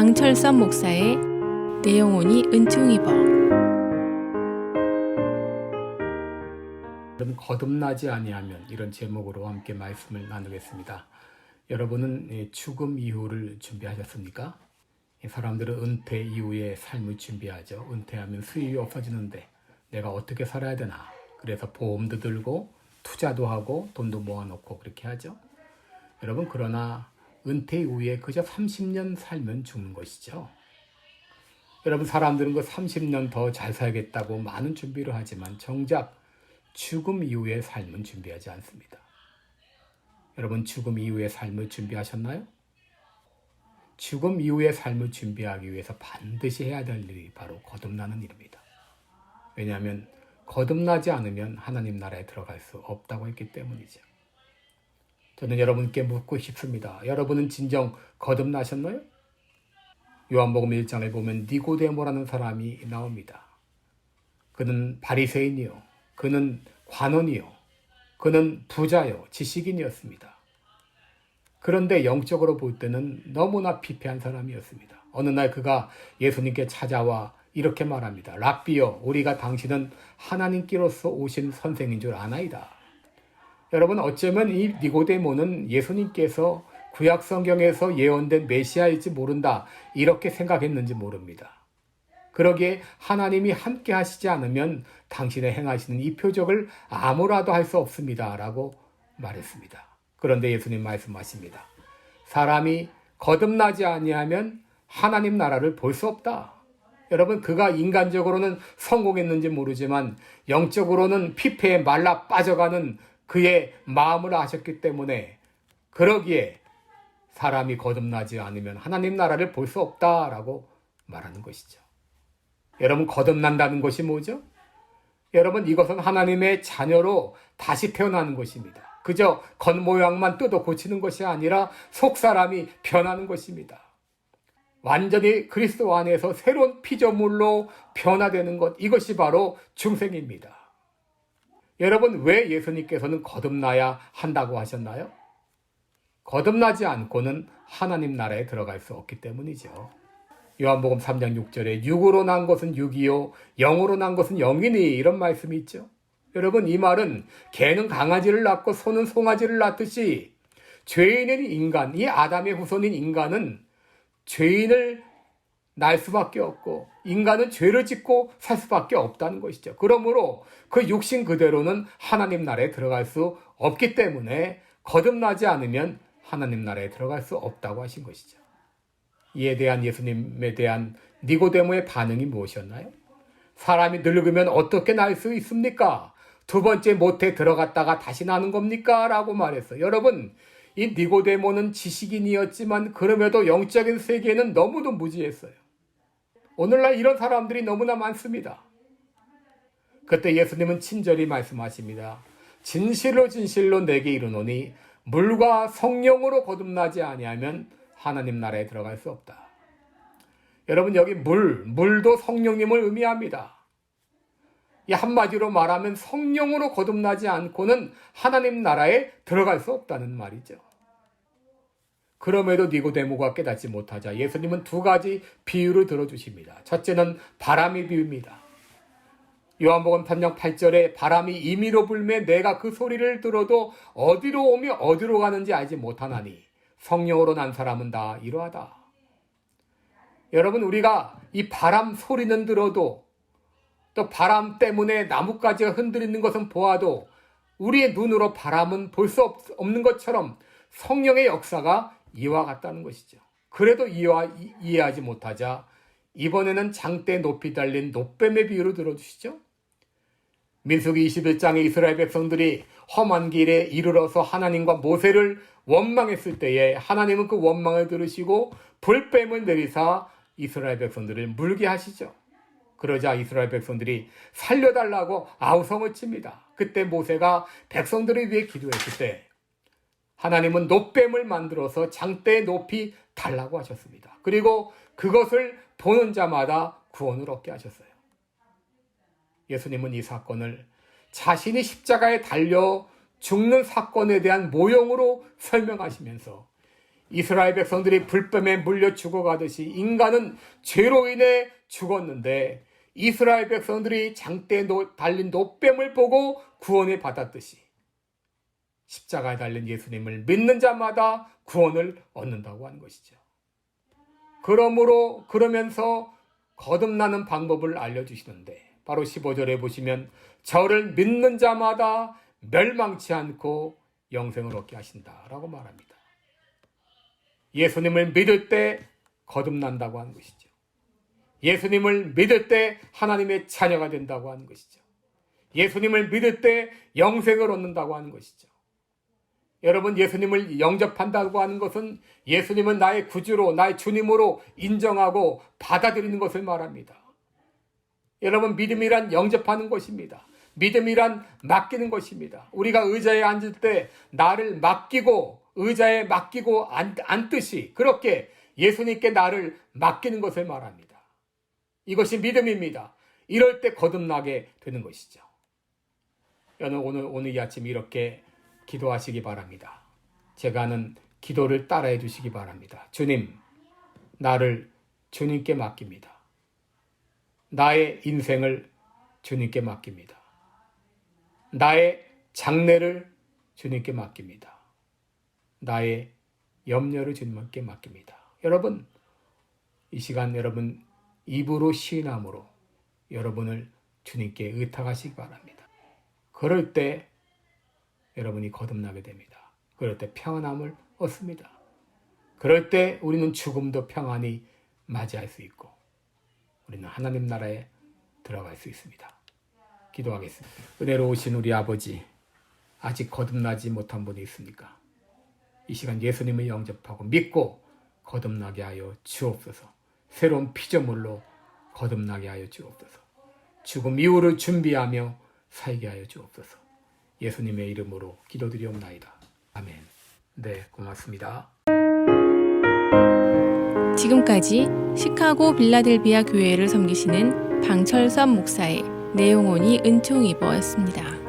강철선 목사의 내 영혼이 은총 입어. 여러분, 거듭나지 아니하면, 이런 제목으로 함께 말씀을 나누겠습니다. 여러분은 죽음 이후를 준비하셨습니까? 사람들은 은퇴 이후의 삶을 준비하죠. 은퇴하면 수입이 없어지는데 내가 어떻게 살아야 되나. 그래서 보험도 들고 투자도 하고 돈도 모아놓고 그렇게 하죠. 여러분, 그러나 은퇴 이후에 그저 30년 살면 죽는 것이죠. 여러분, 사람들은 그 30년 더 잘 살겠다고 많은 준비를 하지만 정작 죽음 이후의 삶은 준비하지 않습니다. 여러분, 죽음 이후의 삶을 준비하셨나요? 죽음 이후의 삶을 준비하기 위해서 반드시 해야 될 일이 바로 거듭나는 일입니다. 왜냐하면 거듭나지 않으면 하나님 나라에 들어갈 수 없다고 했기 때문이죠. 저는 여러분께 묻고 싶습니다. 여러분은 진정 거듭나셨나요? 요한복음 1장에 보면 니고데모라는 사람이 나옵니다. 그는 바리새인이요, 그는 관원이요, 그는 부자요, 지식인이었습니다. 그런데 영적으로 볼 때는 너무나 피폐한 사람이었습니다. 어느 날 그가 예수님께 찾아와 이렇게 말합니다. 랍비여, 우리가 당신은 하나님께로서 오신 선생인 줄 아나이다. 여러분, 어쩌면 이 니고데모는 예수님께서 구약 성경에서 예언된 메시아일지 모른다, 이렇게 생각했는지 모릅니다. 그러기에 하나님이 함께 하시지 않으면 당신의 행하시는 이 표적을 아무라도 할 수 없습니다 라고 말했습니다. 그런데 예수님 말씀하십니다. 사람이 거듭나지 아니하면 하나님 나라를 볼 수 없다. 여러분, 그가 인간적으로는 성공했는지 모르지만 영적으로는 피폐에 말라 빠져가는 그의 마음을 아셨기 때문에, 그러기에 사람이 거듭나지 않으면 하나님 나라를 볼 수 없다라고 말하는 것이죠. 여러분, 거듭난다는 것이 뭐죠? 여러분, 이것은 하나님의 자녀로 다시 태어나는 것입니다. 그저 겉모양만 뜯어 고치는 것이 아니라 속사람이 변하는 것입니다. 완전히 그리스도 안에서 새로운 피조물로 변화되는 것, 이것이 바로 중생입니다. 여러분, 왜 예수님께서는 거듭나야 한다고 하셨나요? 거듭나지 않고는 하나님 나라에 들어갈 수 없기 때문이죠. 요한복음 3장 6절에 육으로 난 것은 육이요 영으로 난 것은 영이니, 이런 말씀이 있죠. 여러분, 이 말은 개는 강아지를 낳고 소는 송아지를 낳듯이 죄인인 인간, 이 아담의 후손인 인간은 죄인을 낳을 수밖에 없고 인간은 죄를 짓고 살 수밖에 없다는 것이죠. 그러므로 그 육신 그대로는 하나님 나라에 들어갈 수 없기 때문에 거듭나지 않으면 하나님 나라에 들어갈 수 없다고 하신 것이죠. 이에 대한 예수님에 대한 니고데모의 반응이 무엇이었나요? 사람이 늙으면 어떻게 날 수 있습니까? 두 번째 모태에 들어갔다가 다시 나는 겁니까? 라고 말했어요. 여러분, 이 니고데모는 지식인이었지만 그럼에도 영적인 세계에는 너무도 무지했어요. 오늘날 이런 사람들이 너무나 많습니다. 그때 예수님은 친절히 말씀하십니다. 진실로 진실로 내게 이르노니 물과 성령으로 거듭나지 아니하면 하나님 나라에 들어갈 수 없다. 여러분, 여기 물도 성령님을 의미합니다. 이 한마디로 말하면 성령으로 거듭나지 않고는 하나님 나라에 들어갈 수 없다는 말이죠. 그럼에도 니고데모가 깨닫지 못하자 예수님은 두 가지 비유를 들어주십니다. 첫째는 바람의 비유입니다. 요한복음 3장 8절에 바람이 임의로 불매 내가 그 소리를 들어도 어디로 오며 어디로 가는지 알지 못하나니 성령으로 난 사람은 다 이러하다. 여러분, 우리가 이 바람 소리는 들어도, 또 바람 때문에 나뭇가지가 흔들리는 것은 보아도 우리의 눈으로 바람은 볼 수 없는 것처럼 성령의 역사가 이와 같다는 것이죠. 그래도 이해하지 못하자 이번에는 장대 높이 달린 놋뱀의 비유를 들어주시죠. 민수기 21장에 이스라엘 백성들이 험한 길에 이르러서 하나님과 모세를 원망했을 때에 하나님은 그 원망을 들으시고 불뱀을 내리사 이스라엘 백성들을 물게 하시죠. 그러자 이스라엘 백성들이 살려달라고 아우성을 칩니다. 그때 모세가 백성들을 위해 기도했을 때 하나님은 놋뱀을 만들어서 장대에 높이 달라고 하셨습니다. 그리고 그것을 보는 자마다 구원을 얻게 하셨어요. 예수님은 이 사건을 자신이 십자가에 달려 죽는 사건에 대한 모형으로 설명하시면서 이스라엘 백성들이 불뱀에 물려 죽어가듯이 인간은 죄로 인해 죽었는데 이스라엘 백성들이 장대에 달린 노뱀을 보고 구원을 받았듯이 십자가에 달린 예수님을 믿는 자마다 구원을 얻는다고 하는 것이죠. 그러면서 거듭나는 방법을 알려주시는데 바로 15절에 보시면 저를 믿는 자마다 멸망치 않고 영생을 얻게 하신다라고 말합니다. 예수님을 믿을 때 거듭난다고 하는 것이죠. 예수님을 믿을 때 하나님의 자녀가 된다고 하는 것이죠. 예수님을 믿을 때 영생을 얻는다고 하는 것이죠. 여러분, 예수님을 영접한다고 하는 것은 예수님은 나의 구주로, 나의 주님으로 인정하고 받아들이는 것을 말합니다. 여러분, 믿음이란 영접하는 것입니다. 믿음이란 맡기는 것입니다. 우리가 의자에 앉을 때 나를 맡기고 의자에 맡기고 앉듯이 그렇게 예수님께 나를 맡기는 것을 말합니다. 이것이 믿음입니다. 이럴 때 거듭나게 되는 것이죠. 오늘 이 아침 이렇게 기도하시기 바랍니다. 제가 하는 기도를 따라해 주시기 바랍니다. 주님, 나를 주님께 맡깁니다. 나의 인생을 주님께 맡깁니다. 나의 장래를 주님께 맡깁니다. 나의 염려를 주님께 맡깁니다. 여러분, 이 시간 여러분 입으로 시인함으로 여러분을 주님께 의탁하시기 바랍니다. 그럴 때 여러분이 거듭나게 됩니다. 그럴 때 평안함을 얻습니다. 그럴 때 우리는 죽음도 평안히 맞이할 수 있고 우리는 하나님 나라에 들어갈 수 있습니다. 기도하겠습니다. 은혜로우신 우리 아버지, 아직 거듭나지 못한 분이 있습니까? 이 시간 예수님을 영접하고 믿고 거듭나게 하여 주옵소서. 새로운 피조물로 거듭나게 하여 주옵소서. 죽음 이후를 준비하며 살게 하여 주옵소서. 예수님의 이름으로 기도드리옵나이다. 아멘. 네, 고맙습니다. 지금까지 시카고 빌라델비아 교회를 섬기시는 방철선 목사의 내용원이 은총이버였습니다.